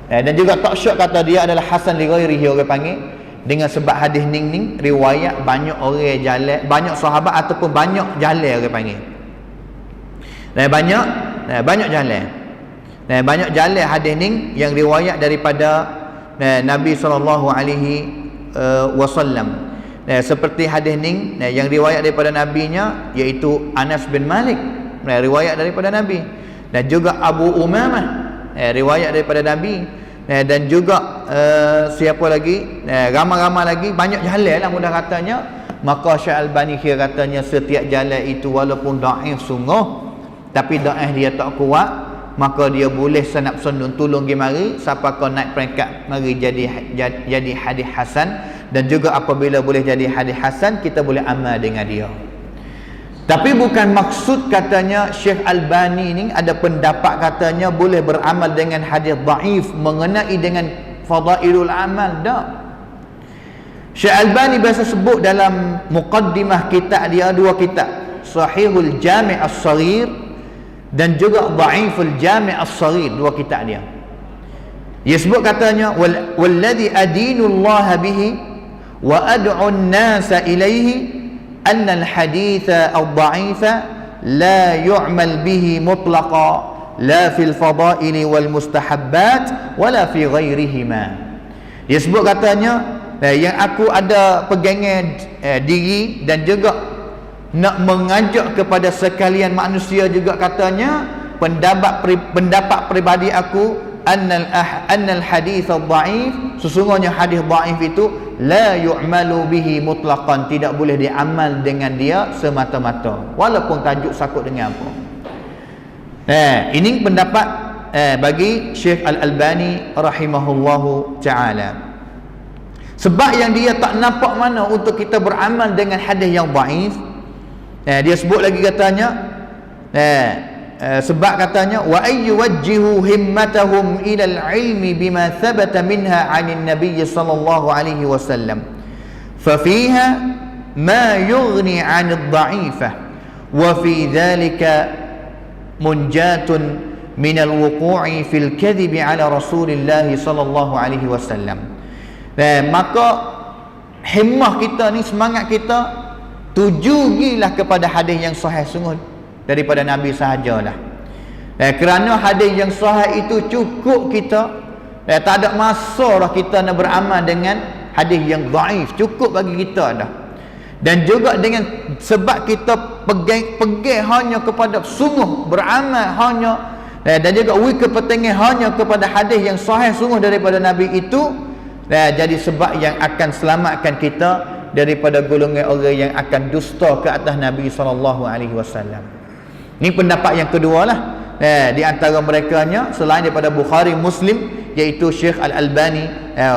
dan juga tak syak kata dia adalah hasan li ghairihi, orang panggil, dengan sebab hadis ning riwayat banyak orang jalan, banyak sahabat ataupun banyak jalan orang panggil. Banyak jalan. Banyak jalan hadis ning yang riwayat daripada Nabi sallallahu alaihi wasallam. Seperti hadis ning yang riwayat daripada nabinya, iaitu Anas bin Malik, riwayat daripada Nabi, dan juga Abu Umamah, riwayat daripada Nabi, dan juga siapa lagi, ramai-ramai lagi, banyak jalan lah mudah katanya. Maka Syekh Albani kira katanya setiap jalan itu walaupun dhaif sungguh, tapi dhaif dia tak kuat, maka dia boleh sanap sendun tolong pergi mari siapa kau naik peringkat mari jadi hadis hasan. Dan juga apabila boleh jadi hadis hasan, kita boleh amal dengan dia. Tapi bukan maksud katanya Syekh Albani ni ada pendapat katanya boleh beramal dengan hadis dhaif mengenai dengan fadailul amal. Tak. Syekh Albani biasa sebut dalam muqaddimah kitab dia, dua kitab, Sahihul Jami' As-Saghir dan juga Dhaiful Jami' As-Saghir, dua kitab dia. Dia sebut katanya walladhi adinullaha bihi wa ad'u an-nasa ilayhi anna al-haditha ad-dha'ifa la yu'mal bihi mutlaqa la fil fadaili wal mustahabbat wala fi ghairihima. Dia sebut katanya yang aku ada pegangan diri dan juga nak mengajak kepada sekalian manusia juga katanya pendapat peribadi aku annal hadits dhaif, sesungguhnya hadis dhaif itu la yu'malu bihi mutlaqan, tidak boleh diamal dengan dia semata-mata walaupun tajuk sakut dengan apa. Ini pendapat bagi Syekh Al-Albani rahimahullahu taala. Sebab yang dia tak nampak mana untuk kita beramal dengan hadis yang dhaif, dia sebut lagi katanya sebab katanya wa ayyuwajjihu himmatahum ila al-ilmi bima thabata minha 'anil nabiy sallallahu alaihi wasallam fa fiha ma yughni 'anil dha'ifah wa fi dhalika munjatun min al-wuqu'i fil kadhibi 'ala rasulillah sallallahu alaihi wasallam. Maka himmah kita ni, semangat kita tujugilah kepada hadis yang sahih sungguh daripada Nabi sahajalah. Kerana hadis yang sahih itu cukup kita, tak ada masa dah kita nak beramal dengan hadis yang dhaif, cukup bagi kita dah. Dan juga dengan sebab kita pegang hanya kepada sungguh beramal hanya dan juga kepentingan hanya kepada hadis yang sahih sungguh daripada Nabi itu, jadi sebab yang akan selamatkan kita daripada golongan orang yang akan dusta ke atas Nabi SAW. Ini pendapat yang kedua lah di antara merekanya selain daripada Bukhari, Muslim, iaitu Syekh Al-Albani,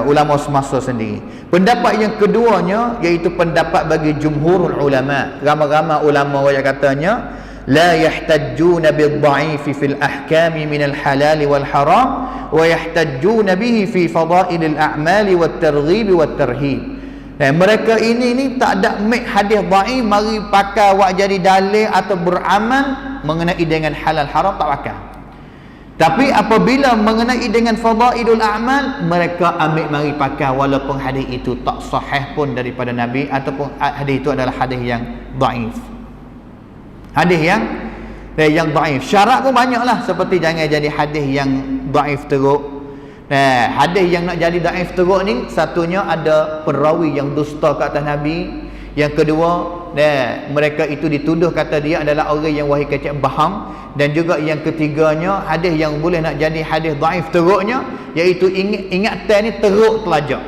ulama semasa sendiri. Pendapat yang keduanya iaitu pendapat bagi jumhurul ulama, ramai-ramai ulama yang katanya la yahtajjuna bid-dha'ifi fil ahkami minal halal wal haram wa yahtajjuna bihi fi fadailil a'mali wat targhib wat tarhib. Mereka ini tak ada hadis dhaif mari pakai awak jadi dalil atau beramal mengenai dengan halal haram, tak pakai. Tapi apabila mengenai dengan fadailul a'mal, mereka ambil mari pakai walaupun hadis itu tak sahih pun daripada Nabi ataupun hadis itu adalah hadis yang dhaif. Hadis yang dhaif. Syarat pun banyaklah, seperti jangan jadi hadis yang dhaif teruk. Hadis yang nak jadi dhaif teruk ni, satunya ada perawi yang dusta ke atas Nabi. Yang kedua, mereka itu dituduh kata dia adalah orang yang wahai kecek baham. Dan juga yang ketiganya, hadis yang boleh nak jadi hadis dhaif teruknya, iaitu ingatan ni teruk telajak.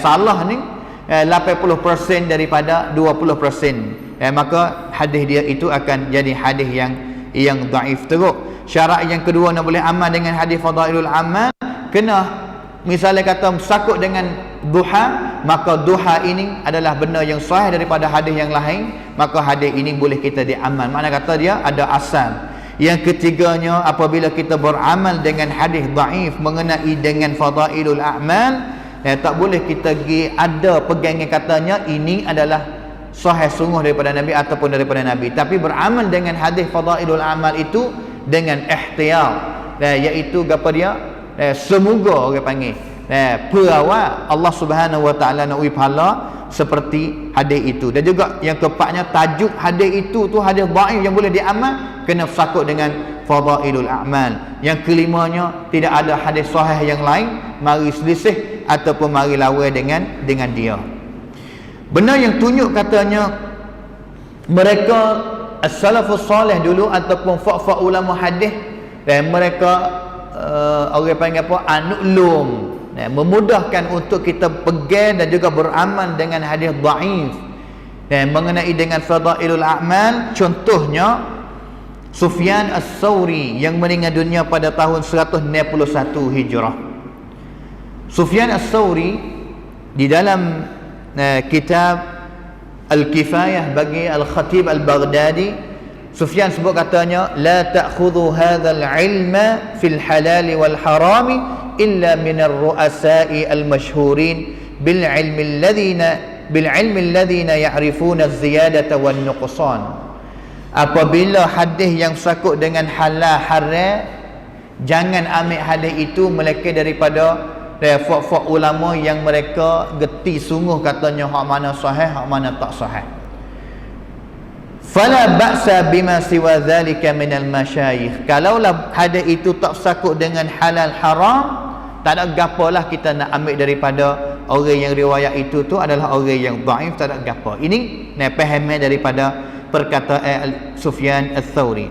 Salah ni 80% daripada 20%. Maka hadis dia itu akan jadi hadis yang dhaif teruk. Syarat yang kedua nak boleh amal dengan hadis fadailul amal, kena misalnya kata sakut dengan duha, maka duha ini adalah benda yang sahih daripada hadis yang lain, maka hadis ini boleh kita diamal. Makna kata dia ada asal. Yang ketiganya, apabila kita beramal dengan hadis dhaif mengenai dengan fadailul a'mal, tak boleh kita ada pegangan katanya ini adalah sahih sungguh daripada Nabi ataupun daripada Nabi, tapi beramal dengan hadis fadailul a'mal itu dengan ihtiyat, iaitu apa dia, semoga orang panggil perawat Allah Subhanahu wa taala nak pahala seperti hadis itu. Dan juga yang keempatnya, tajuk hadis itu tu hadis dhaif yang boleh diamal, kena sakut dengan fadailul a'mal. Yang kelimanya, tidak ada hadis sahih yang lain mari selisih ataupun mari lawan dengan dia. Benar yang tunjuk katanya mereka as-salafus salih dulu ataupun fa ulama hadis, dan mereka orang panggil apa, anuklum, memudahkan untuk kita pegang dan juga beramal dengan hadis dhaif dan mengenai dengan fadailul a'mal. Contohnya Sufyan As-Sawri yang meninggal dunia pada tahun 161 Hijrah. Sufyan As-Sawri di dalam kitab Al-Kifayah bagi Al-Khatib Al-Baghdadi, Sufyan sebut katanya la ta'khudhu hadzal ilma fil halal wal haram illa min ar-ru'asa'i al-mashhurin bil ilmi alladhina ya'rifuna az-ziyadata wan nuqsan. Apabila hadis yang sakut dengan halal haram, jangan ambil hadis itu melainkan daripada fak-fak ulama yang mereka geti sungguh katanya hak mana sahih hak mana tak sahih. Fala ba'sa bima siwa dhalika minal masyayikh. Kalaulah hadis itu tak sakut dengan halal haram, tak ada gapalah kita nak ambil daripada orang yang riwayat itu tu adalah orang yang dhaif, tak ada gapa. Ini pahamnya daripada perkataan Sufyan Ats-Tsauri.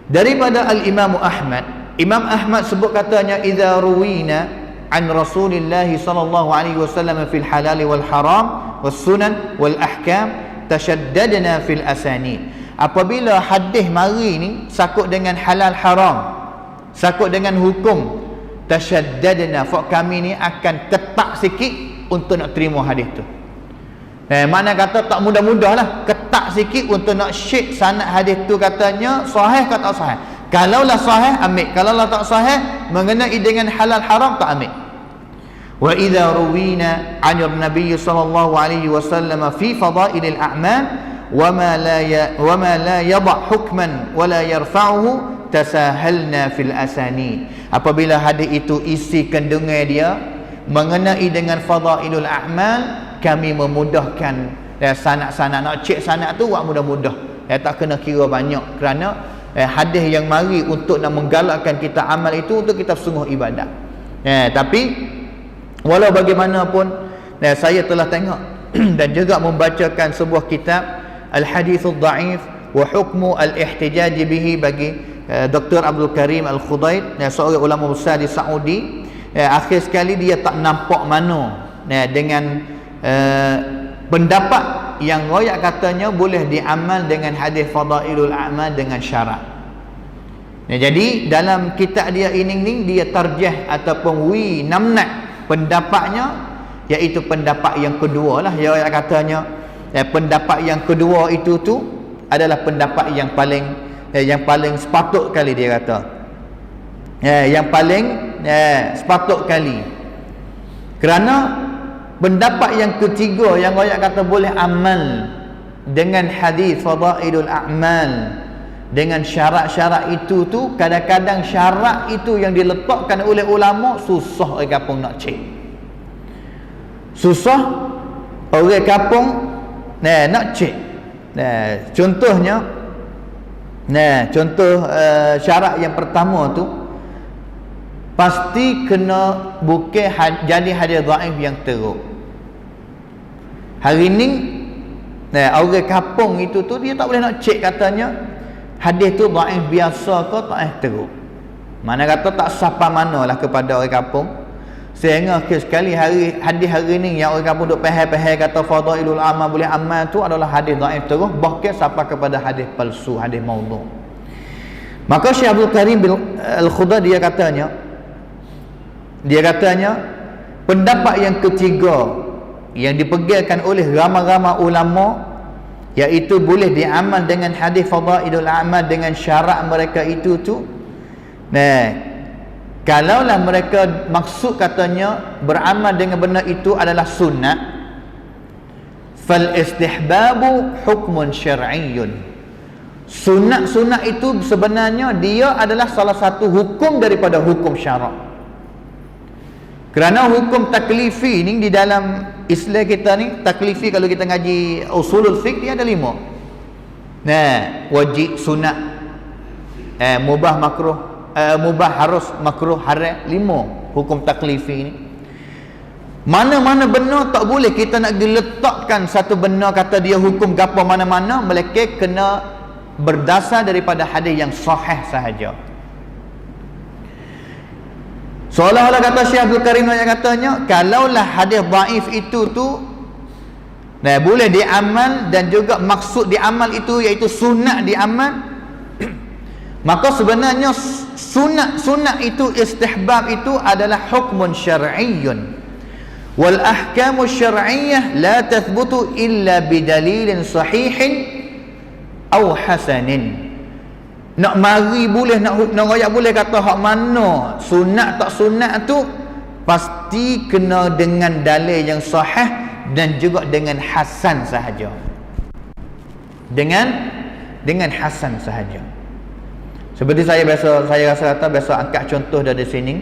Daripada Al-Imam Ahmad, Imam Ahmad sebut katanya, idza ruwina an Rasulillah sallallahu alaihi wasallam fil halal wal haram was sunan wal ahkam tashaddadna fil asanid. Apabila hadis mari ni sakut dengan halal haram, sakut dengan hukum, tashaddadna, fak kami ni akan ketat sikit untuk nak terima hadis tu. Mana kata tak mudah-mudah lah, ketat sikit untuk nak syek sanad hadis tu, katanya sahih ke tak sahih. Kalaulah sahih ambil, kalaulah tak sahih mengenai dengan halal haram tak ambil. Wa idza ruwina 'anil nabiy sallallahu alaihi wasallam fi fadailil a'mal wa ma la yadha hukman wa la yarfa'uhu tasahalna fil asanid. Apabila hadis itu isi kandungan dia mengenai dengan fadailul a'mal, kami memudahkan sanad-sanad. Nak cek sanad tu buat mudah-mudah, tak kena kira banyak, kerana hadis yang mari untuk nak menggalakkan kita amal itu untuk kita sungguh ibadat. Tapi walau bagaimanapun, saya telah tengok dan juga membacakan sebuah kitab Al-Hadithul Dha'if wa Hukmu Al-Ihtijaj bihi bagi Dr. Abdul Karim Al-Khudaid, seorang ulama besar di Saudi. Akhir sekali dia tak nampak mana dengan pendapat yang royak katanya boleh diamal dengan hadis fadailul a'mal dengan syarat. Jadi dalam kitab dia ini dia tarjih ataupun namnat pendapatnya, iaitu pendapat yang kedua lah. Dia katanya pendapat yang kedua itu tu adalah pendapat yang paling sepatut kali, dia kata yang paling sepatut kali, kerana pendapat yang ketiga yang royak kata boleh amal dengan hadis fadailul a'mal dengan syarat-syarat itu tu, kadang-kadang syarat itu yang diletakkan oleh ulama susah orang kampung nak cek. Susah orang kampung nak cek. Contohnya contoh syarat yang pertama tu pasti kena bukan jadi hadis dhaif yang teruk. Hari ni orang kampung itu tu dia tak boleh nak cek, katanya hadis tu dhaif biasa ke dhaif teruk. Mana kata tak sapa manalah kepada orang kampung, sehingga sekali hadis hari ni yang orang kampung duk pahal-pahal kata fadailul amal boleh amal tu adalah hadis dhaif teruk, bahkan sapa kepada hadis palsu, hadis maudhu'. Maka Syekh Abdul Karim Al-Khudaid dia katanya pendapat yang ketiga yang dipegangkan oleh ramai-ramai ulama, iaitu boleh diamal dengan hadis fadailul a'mal dengan syarat mereka itu tu. Kalaulah mereka maksud katanya beramal dengan benda itu adalah sunnah, fal istihbabu hukmun syar'iyyun. Sunat-sunat itu sebenarnya dia adalah salah satu hukum daripada hukum syarak. Kerana hukum taklifi ni di dalam Islam kita ni, taklifi kalau kita ngaji usulul fiqh dia ada 5. Wajib, sunat, mubah, makruh, mubah, harus, makruh, haram, 5 hukum taklifi ni. Mana-mana benda tak boleh kita nak diletakkan satu benda kata dia hukum gapo mana-mana, melainkan kena berdasar daripada hadis yang sahih sahaja. Seolah-olah kata Syekh Abdul Karim yang katanya, kalaulah hadis dhaif itu tu boleh diamal dan juga maksud diamal itu iaitu sunat diamal, maka sebenarnya sunat itu, istihbab itu adalah hukmun syar'iyyun, wal ahkamu syar'iyyah la tathbutu illa bidalilin sahihin aw hasanin. Nak mari boleh, nak royak boleh kata hak mana sunat tak sunat tu pasti kena dengan dalil yang sahih dan juga dengan hasan sahaja. Dengan hasan sahaja. Seperti saya rasa kata biasa angkat contoh dari sini.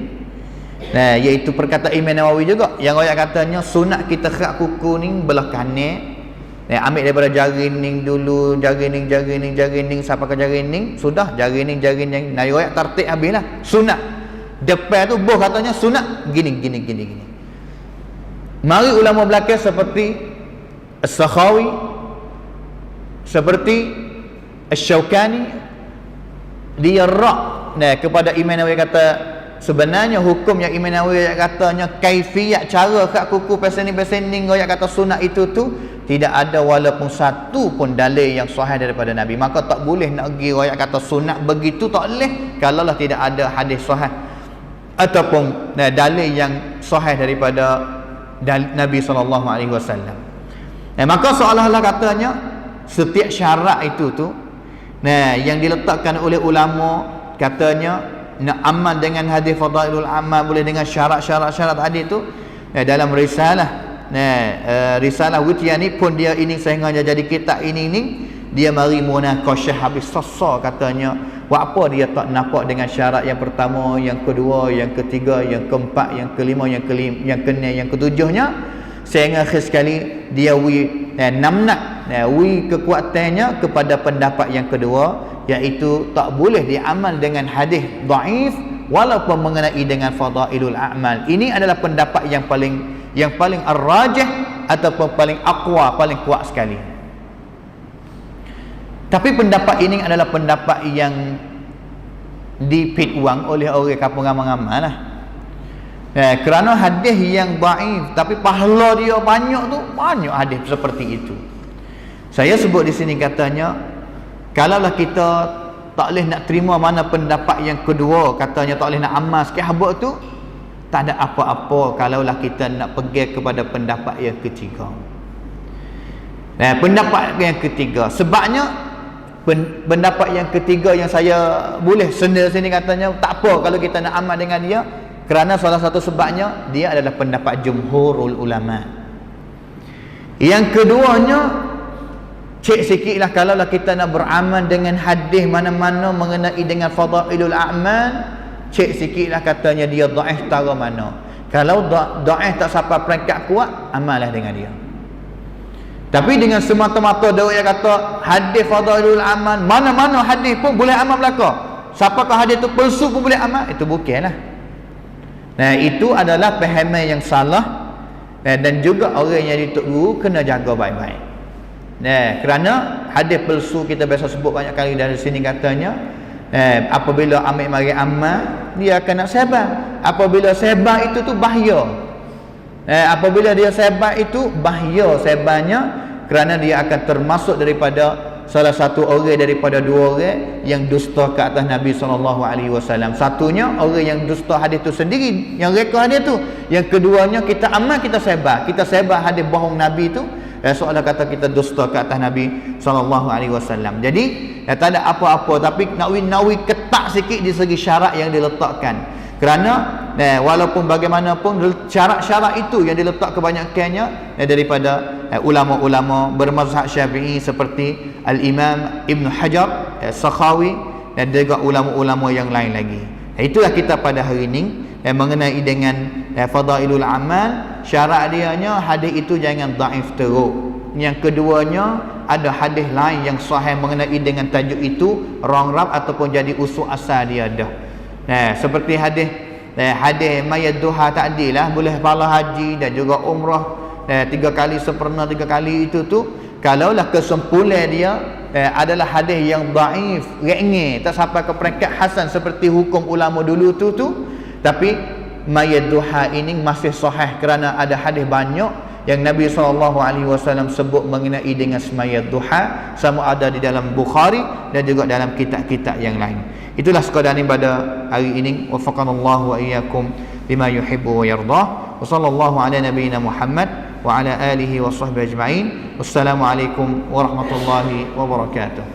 Iaitu perkataan Imam Nawawi juga yang royak katanya sunat kita khak kuku ni belah kanan, Ambil daripada jari ning dulu, jari ning sampai ke jari ning, sudah jari ning naik royak tertib habislah. Sunat. Depan tu boh katanya sunat gini. Mari ulama belakang seperti As-Sakhawi, seperti Asy-Syaukani, dia rak kepada Imam Nawawi kata sebenarnya hukum yang Imam Nawawi katanya kaifiat cara kat kuku pesening royak kata sunat itu tu tidak ada walaupun satu pun dalil yang sahih daripada Nabi. Maka tak boleh nak pergi royak kata sunat begitu, tak boleh kalaulah tidak ada hadis sahih ataupun dalil yang sahih daripada Nabi SAW. Maka seolah-olah katanya setiap syarat itu tu yang diletakkan oleh ulama, katanya nak amal dengan hadis fadailul amal boleh dengan syarat-syarat hadis tu dalam risalah risalah Witiyah ni pun dia ini sehingga jadi kitab ini dia mari munaqasyah habis sasa katanya buat apa dia tak nampak dengan syarat yang pertama, yang kedua, yang ketiga, yang keempat, yang kelima, yang keenam, yang ketujuhnya, sehingga akhir sekali dia namnak kekuatannya kepada pendapat yang kedua, iaitu tak boleh diamal dengan hadis dhaif walaupun mengenai dengan fadailul a'mal. Ini adalah pendapat yang paling ar-rajih ataupun paling aqwa, paling kuat sekali. Tapi pendapat ini adalah pendapat yang dipitwang oleh orang kampung ramai-ramai lah. Kerana hadis yang dhaif tapi pahala dia banyak hadis seperti itu. Saya sebut di sini katanya, kalaulah kita tak boleh nak terima mana pendapat yang kedua, katanya tak boleh nak amal sikit habuk tu, tak ada apa-apa kalaulah kita nak pergi kepada pendapat yang ketiga. Pendapat yang ketiga, sebabnya pendapat yang ketiga yang saya boleh sendiri sini katanya tak apa kalau kita nak amal dengan dia, kerana salah satu sebabnya dia adalah pendapat jumhurul ulama. Yang keduanya, cek sikitlah kalaulah kita nak beramal dengan hadis mana-mana mengenai dengan fadailul a'mal, cek sikitlah katanya dia dhaif tara mana. Kalau dhaif tak sampai peringkat kuat, amallah dengan dia. Tapi dengan semata-mata dia kata hadis fadailul amal, mana-mana hadis pun boleh amal belaka, siapakah hadis tu palsu pun boleh amal, itu bukanlah. Itu adalah pahaman yang salah, dan juga orang yang dituk guru kena jaga baik-baik. Kerana hadis palsu kita biasa sebut banyak kali dari sini katanya, apabila ambil mari amal dia akan nak sebar, apabila sebar itu tu bahaya. Apabila dia sebar itu bahaya sebarnya, kerana dia akan termasuk daripada salah satu orang daripada dua orang yang dusta ke atas Nabi SAW. Satunya orang yang dusta hadis tu sendiri, yang reka hadis tu. Yang keduanya kita amal, kita sebar hadis bohong Nabi tu, soalan kata kita dusta ke atas Nabi SAW. Jadi tak ada apa-apa, tapi nak ketat sikit di segi syarat yang diletakkan. Kerana walaupun bagaimanapun syarat-syarat itu yang diletak kebanyakannya daripada ulama-ulama bermazhab Syafi'i seperti Al-Imam Ibn Hajar, Sakhawi, dan juga ulama-ulama yang lain lagi. Itulah kita pada hari ini mengenai dengan fadailul amal. Syarat dianya hadis itu jangan dhaif teruk. Yang keduanya ada hadis lain yang sahih mengenai dengan tajuk itu, rongrab ataupun jadi usul asal dia dah. Seperti hadis mayat duha takdir lah, boleh pahala haji dan juga umrah 3 kali sempurna 3 kali itu tu, kalaulah kesimpulan dia adalah hadis yang dhaif, ringan, tak sampai ke peringkat hasan seperti hukum ulama dulu tu, tapi mayat duha ini masih sahih kerana ada hadis banyak yang Nabi SAW sebut mengenai dengan semayat duha, sama ada di dalam Bukhari dan juga dalam kitab-kitab yang lain. Itulah sekadar ini pada hari ini. Wafaqanallahu wa iyyakum bima yuhibbu wa yardah. Wa sallallahu ala nabiyyina Muhammad wa ala alihi wa sahbihi ajma'in. Wassalamualaikum warahmatullahi wabarakatuh.